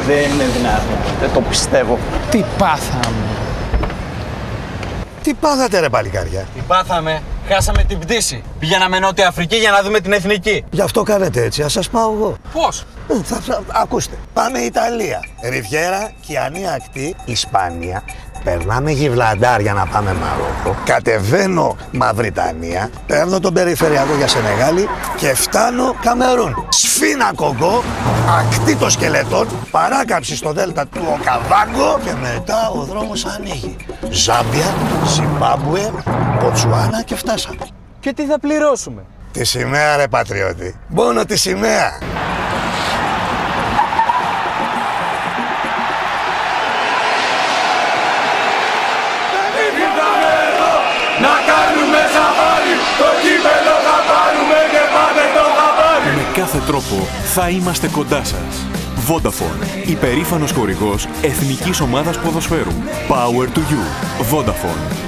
Δεν είναι δυνατόν. Δεν το πιστεύω. Τι πάθαμε. Τι πάθατε ρε παλικάρια. Τι πάθαμε. Χάσαμε την πτήση. Πηγαίναμε Νότια Αφρική για να δούμε την εθνική. Γι' αυτό κάνετε έτσι, ας σας πάω εγώ. Πώς? Ακούστε, πάμε Ιταλία, Ριβιέρα, Κιανή Ακτή, Ισπανία. Περνάμε Γιβλαντάρ για να πάμε Μαρόκο. Κατεβαίνω Μαυριτανία. Παίρνω τον περιφερειακό για Σενεγάλη και φτάνω Καμερούν. Σφίνα Κογκό, ακτή των σκελετών, παράκαμψη στο δέλτα του Οκαβάγκο και μετά ο δρόμος ανοίγει. Ζάμπια, Ζιμπάμπουε, Μποτσουάνα και φτάσαμε. Και τι θα πληρώσουμε? Τη σημαία ρε πατριώτη. Μόνο τη σημαία. Να κάνουμε σαφάρι, το κύπελο θα πάρουμε και πάμε το χαμπάρι. Με κάθε τρόπο θα είμαστε κοντά σας. Vodafone, υπερήφανος χορηγός εθνικής ομάδας ποδοσφαίρου. Power to you. Vodafone.